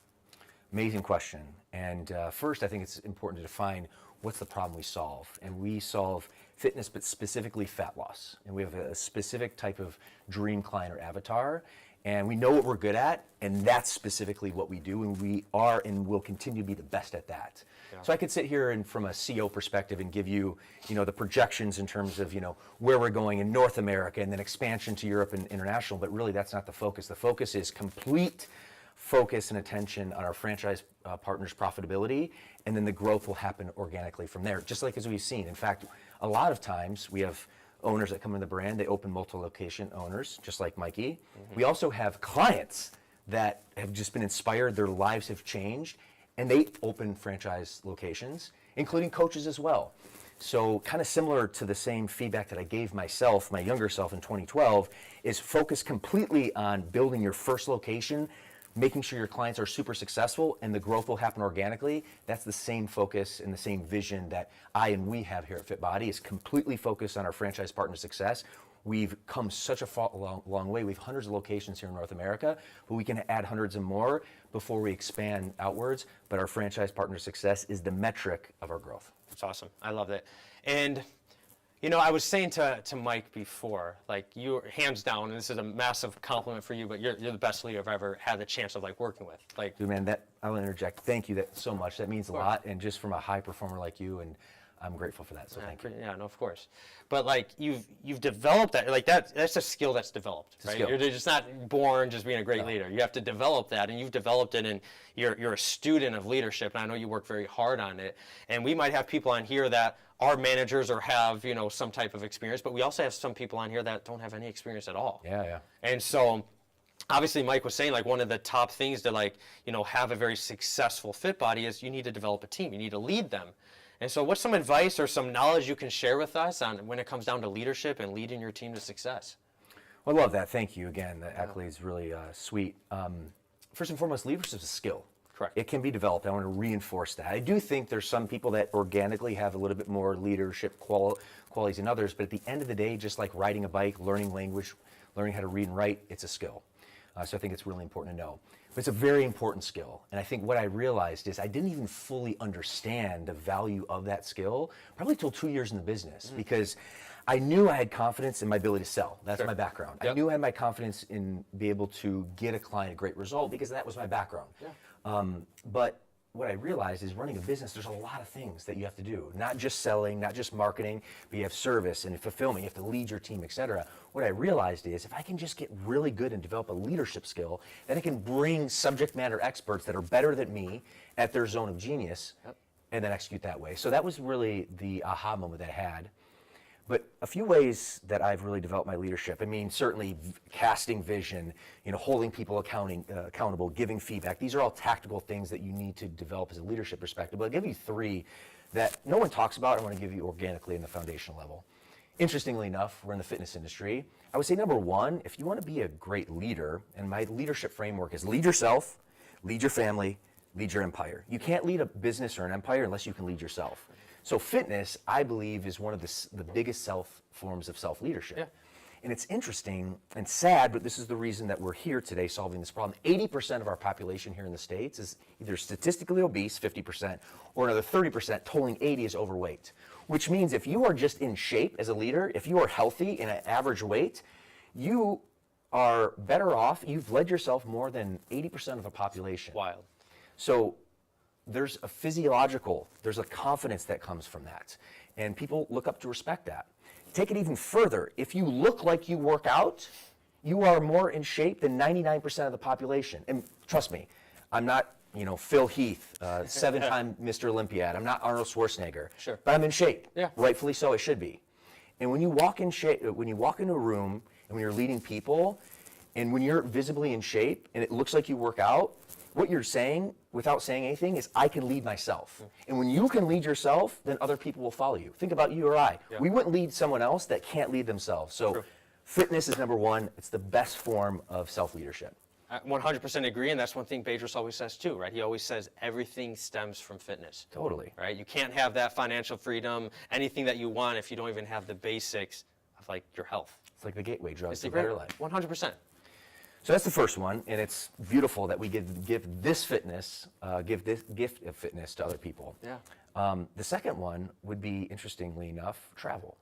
Amazing question. And first, I think it's important to define what's the problem we solve. And we solve fitness, but specifically fat loss. And we have a specific type of dream client or avatar. And we know what we're good at, and that's specifically what we do. And we are and will continue to be the best at that. So I could sit here and from a CEO perspective and give you, the projections in terms of, where we're going in North America and then expansion to Europe and international. But really, that's not the focus. The focus is complete focus and attention on our franchise partners' profitability, and then the growth will happen organically from there, just like as we've seen. In fact, a lot of times we have owners that come in the brand, they open multi-location owners, just like Mikey. We also have clients that have just been inspired, their lives have changed, and they open franchise locations, including coaches as well. So kind of similar to the same feedback that I gave myself, my younger self in 2012, is focus completely on building your first location, making sure your clients are super successful, and the growth will happen organically. That's the same focus and the same vision that I and we have here at Fit Body, is completely focused on our franchise partner success. We've come such a long way. We have hundreds of locations here in North America, but we can add hundreds and more before we expand outwards. But our franchise partner success is the metric of our growth. That's awesome. I love that. And I was saying to Mike before, like, you're hands down, and this is a massive compliment for you, but you're the best leader I've ever had the chance of like working with. Like, dude, man, I'll interject. Thank you so much. That means a lot, and just from a high performer like you, and I'm grateful for that. So thank you. Yeah, no, of course. But like, you've developed that. Like that's a skill that's developed, right? You're just not born just being a great leader. You have to develop that, and you've developed it, and you're a student of leadership. And I know you work very hard on it. And we might have people on here that are managers or have some type of experience, but we also have some people on here that don't have any experience at all. Yeah. And so, obviously, Mike was saying, like, one of the top things to, like, have a very successful Fit Body is you need to develop a team. You need to lead them. And so what's some advice or some knowledge you can share with us on when it comes down to leadership and leading your team to success? Well, I love that. Thank you again. The accolade is really sweet. First and foremost, leadership is a skill. Correct. It can be developed. I want to reinforce that. I do think there's some people that organically have a little bit more leadership qualities than others, but at the end of the day, just like riding a bike, learning language, learning how to read and write, it's a skill. So I think it's really important to know. But it's a very important skill. And I think what I realized is I didn't even fully understand the value of that skill probably till 2 years in the business, because I knew I had confidence in my ability to sell. That's my background. I knew I had my confidence in be able to get a client a great result because that was my background. But what I realized is running a business, there's a lot of things that you have to do. Not just selling, not just marketing, but you have service and fulfillment. You have to lead your team, etc. What I realized is if I can just get really good and develop a leadership skill, then I can bring subject matter experts that are better than me at their zone of genius and then execute that way. So that was really the aha moment that I had. But a few ways that I've really developed my leadership. I mean, certainly casting vision, holding people accountable, giving feedback. These are all tactical things that you need to develop as a leadership perspective. But I'll give you three that no one talks about. I want to give you organically in the foundational level. Interestingly enough, we're in the fitness industry. I would say number one, if you want to be a great leader, and my leadership framework is lead yourself, lead your family, lead your empire. You can't lead a business or an empire unless you can lead yourself. So fitness, I believe, is one of the biggest forms of self-leadership. And it's interesting and sad, but this is the reason that we're here today solving this problem. 80% of our population here in the States is either statistically obese, 50%, or another 30%, totaling 80 is overweight. Which means if you are just in shape as a leader, if you are healthy and at average weight, you are better off. You've led yourself more than 80% of the population. Wild. So there's a confidence that comes from that. And people look up to respect that. Take it even further. If you look like you work out, you are more in shape than 99% of the population. And trust me, I'm not, Phil Heath, 7-time Mr. Olympiad. I'm not Arnold Schwarzenegger. Sure. But I'm in shape. Yeah. Rightfully so, I should be. And when you walk into a room and when you're leading people, and when you're visibly in shape and it looks like you work out, what you're saying, without saying anything, is I can lead myself. And when you can lead yourself, then other people will follow you. Think about you or I. We wouldn't lead someone else that can't lead themselves. So fitness is number one. It's the best form of self-leadership. I 100% agree, and that's one thing Bedros always says too, right? He always says everything stems from fitness. Totally. Right? You can't have that financial freedom, anything that you want, if you don't even have the basics of like your health. It's like the gateway drug It's to the a better life. 100%. So that's the first one, and it's beautiful that we give this fitness, give this gift of fitness to other people. Yeah. The second one would be, interestingly enough, travel.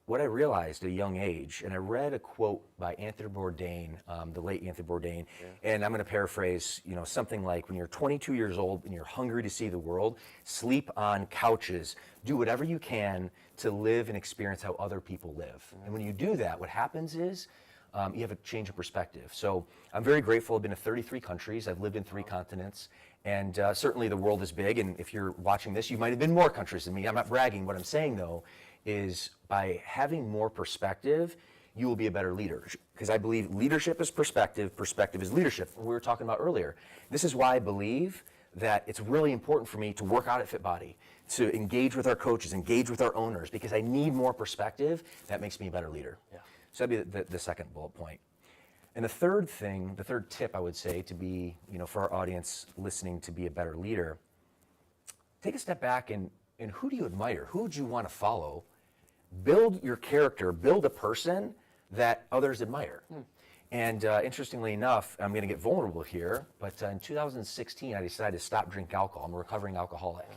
What I realized at a young age, and I read a quote by Anthony Bourdain, the late Anthony Bourdain, and I'm going to paraphrase, something like, when you're 22 years old and you're hungry to see the world, sleep on couches, do whatever you can to live and experience how other people live. And when you do that, what happens is, you have a change of perspective. So I'm very grateful. I've been to 33 countries. I've lived in 3 continents. And certainly the world is big. And if you're watching this, you might have been more countries than me. I'm not bragging. What I'm saying, though, is by having more perspective, you will be a better leader. Because I believe leadership is perspective. Perspective is leadership. We were talking about earlier. This is why I believe that it's really important for me to work out at FitBody, to engage with our coaches, engage with our owners, because I need more perspective. That makes me a better leader. Yeah. So that'd be the second bullet point. And the third tip I would say to be, for our audience listening to be a better leader, take a step back and who do you admire? Who would you want to follow? Build your character, build a person that others admire. And interestingly enough, I'm going to get vulnerable here, but in 2016, I decided to stop drinking alcohol. I'm a recovering alcoholic.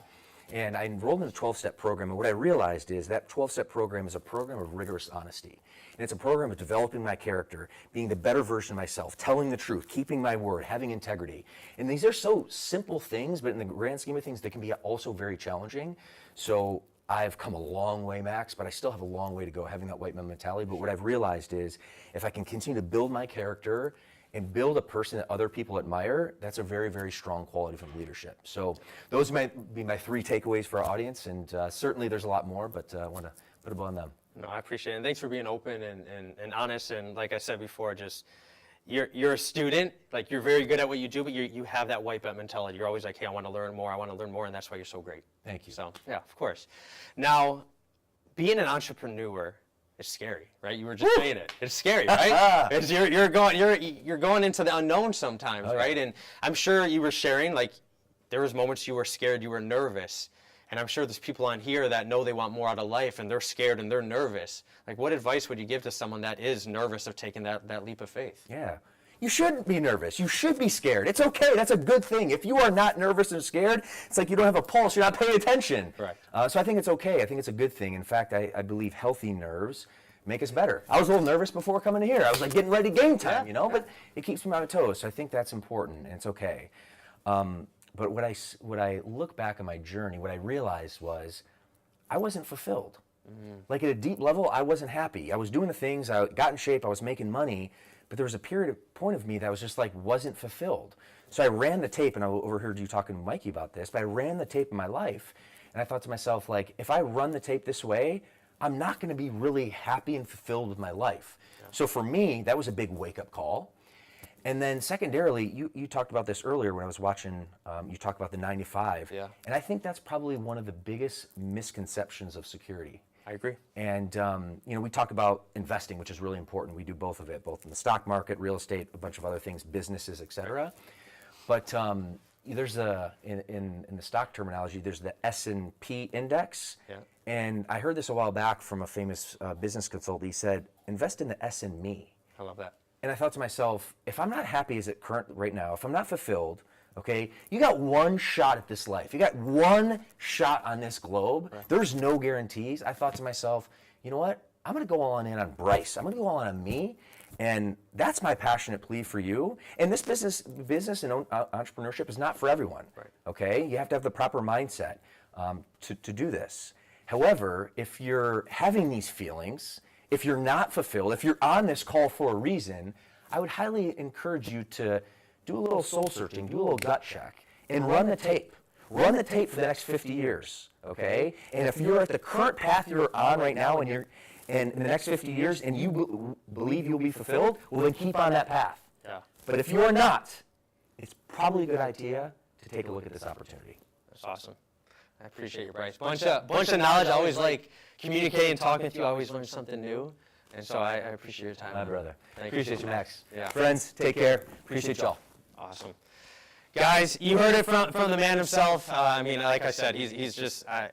And I enrolled in a 12-step program, and what I realized is that 12-step program is a program of rigorous honesty. And it's a program of developing my character, being the better version of myself, telling the truth, keeping my word, having integrity. And these are so simple things, but in the grand scheme of things, they can be also very challenging. So I've come a long way, Max, but I still have a long way to go having that white man mentality. But what I've realized is if I can continue to build my character and build a person that other people admire, that's a very, very strong quality from leadership. So those might be my 3 takeaways for our audience, and certainly there's a lot more, but I want to put it on them. No, I appreciate it. And thanks for being open and honest. And like I said before, just, you're a student, like you're very good at what you do, but you have that white belt mentality. You're always like, hey, I want to learn more, and that's why you're so great. Thank you. So yeah, of course. Now, being an entrepreneur is scary, right? You were just saying it. It's scary, right? It's, you're going into the unknown sometimes, right? And I'm sure you were sharing, like, there was moments you were scared, you were nervous. And I'm sure there's people on here that know they want more out of life and they're scared and they're nervous. Like, what advice would you give to someone that is nervous of taking that leap of faith? Yeah. You shouldn't be nervous. You should be scared. It's okay. That's a good thing. If you are not nervous and scared, it's like you don't have a pulse. You're not paying attention. Correct. So I think it's okay. I think it's a good thing. In fact, I believe healthy nerves make us better. I was a little nervous before coming here. I was like getting ready game time, but it keeps me on my toes. So I think that's important and it's okay. But what I look back on my journey, what I realized was I wasn't fulfilled. Like at a deep level, I wasn't happy. I was doing the things, I got in shape, I was making money, but there was a point of me that was just like wasn't fulfilled. So I ran the tape, and I overheard you talking to Mikey about this, but I ran the tape in my life, and I thought to myself, like, if I run the tape this way, I'm not going to be really happy and fulfilled with my life. Yeah. So for me, that was a big wake-up call. And then secondarily, you talked about this earlier when I was watching, you talked about the 9 to 5. Yeah. And I think that's probably one of the biggest misconceptions of security. I agree. And, we talk about investing, which is really important. We do both of it, both in the stock market, real estate, a bunch of other things, businesses, et cetera. But there's in the stock terminology, there's the S&P index. Yeah. And I heard this a while back from a famous business consultant. He said, invest in the S in me. I love that. And I thought to myself, if I'm not happy as it current right now, if I'm not fulfilled, okay, you got one shot at this life. You got one shot on this globe. Right. There's no guarantees. I thought to myself, you know what? I'm going to go all in on Bryce. I'm going to go all in on me. And that's my passionate plea for you. And this business and entrepreneurship is not for everyone. Right. Okay? You have to have the proper mindset to do this. However, if you're having these feelings, if you're not fulfilled, if you're on this call for a reason, I would highly encourage you to do a little soul searching, do a little gut check, and run the tape. Run the tape for the next 50 years, okay? And if you're at the current path you're on right now and in the next 50 years and you believe you'll be fulfilled, well then keep on that path. Yeah. But if you're not, it's probably a good idea to take a look at this opportunity. That's awesome. I appreciate you, Bryce. Bunch of knowledge. I always like communicating, talking with you. I always learn something new. And so I appreciate your time. My brother. Thank you Appreciate so you, Max. Yeah. Friends, take care. Appreciate y'all. Awesome. Guys, you heard it from the man himself. I mean, like I said, he's just, I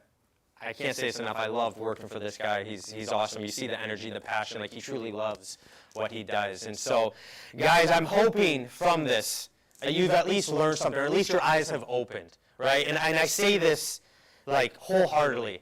can't say this enough. I love working for this guy. He's awesome. You see the energy, the passion. Like, he truly loves what he does. And so, guys, I'm hoping from this that you've at least learned something, or at least your eyes have opened, right? And I say this, like, wholeheartedly.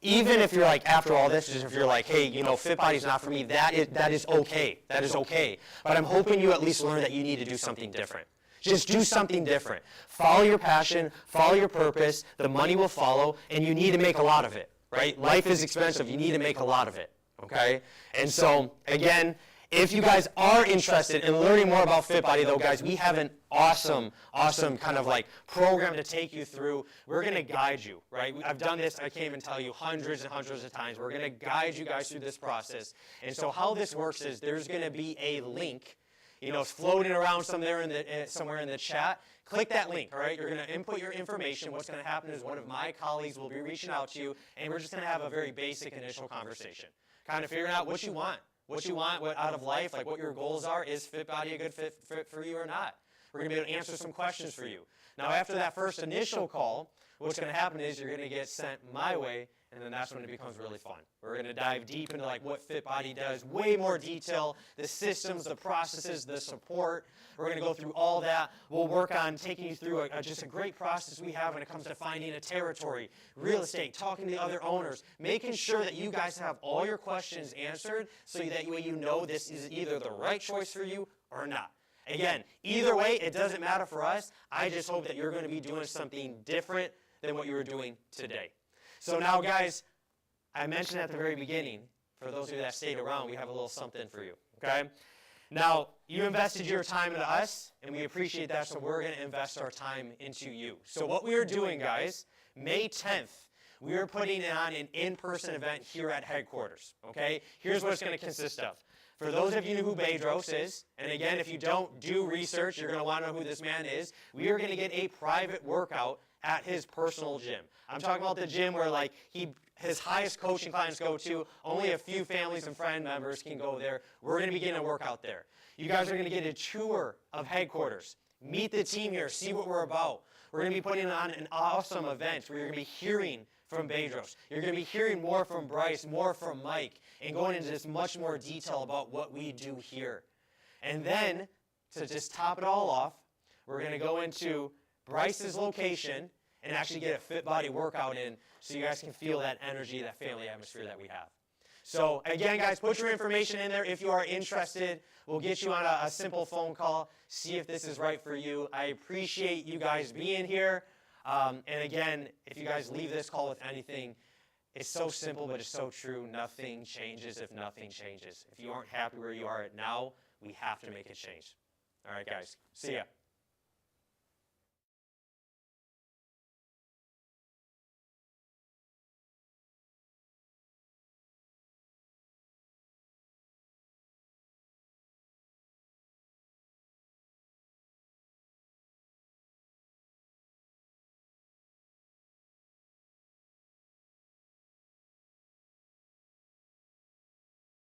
Even if you're like, after all this, if you're like, hey, Fit Body's not for me, that is okay. That is okay. But I'm hoping you at least learn that you need to do something different. Just do something different. Follow your passion, follow your purpose, the money will follow, and you need to make a lot of it, right? Life is expensive, you need to make a lot of it, okay? And so, again, if you guys are interested in learning more about Fit Body, though, guys, we have an awesome kind of like program to take you through. We're going to guide you, right? I've done this, I can't even tell you, hundreds and hundreds of times. We're going to guide you guys through this process. And so how this works is there's going to be a link, it's floating around somewhere in the chat. Click that link, all right? You're going to input your information. What's going to happen is one of my colleagues will be reaching out to you, and we're just going to have a very basic initial conversation, kind of figuring out what you want. What you want out of life, like what your goals are. Is Fit Body a good fit for you or not? We're going to be able to answer some questions for you. Now, after that first initial call, what's going to happen is you're going to get sent my way, and then that's when it becomes really fun. We're going to dive deep into like what Fit Body does, way more detail, the systems, the processes, the support. We're going to go through all that. We'll work on taking you through just a great process we have when it comes to finding a territory, real estate, talking to other owners, making sure that you guys have all your questions answered so that way you know this is either the right choice for you or not. Again, either way, it doesn't matter for us. I just hope that you're going to be doing something different than what you were doing today. So now, guys, I mentioned at the very beginning, for those of you that stayed around, we have a little something for you, okay? Now, you invested your time into us, and we appreciate that, so we're going to invest our time into you. So what we are doing, guys, May 10th, we are putting on an in-person event here at headquarters, okay? Here's what it's going to consist of. For those of you who Bedros is, and again, if you don't do research, you're going to want to know who this man is, we are going to get a private workout at his personal gym. I'm talking about the gym where like his highest coaching clients go to, only a few families and friend members can go there. We're going to be getting a workout there. You guys are going to get a tour of headquarters. Meet the team here, see what we're about. We're going to be putting on an awesome event where you're going to be hearing from Bedros. You're going to be hearing more from Bryce, more from Mike, and going into just much more detail about what we do here. And then, to just top it all off, we're going to go into Bryce's location and actually get a Fit Body workout in so you guys can feel that energy, that family atmosphere that we have. So again, guys, put your information in there if you are interested. We'll get you on a simple phone call, see if this is right for you. I appreciate you guys being here. And again, if you guys leave this call with anything, it's so simple, but it's so true. Nothing changes if nothing changes. If you aren't happy where you are at now, we have to make a change. All right, guys. See ya.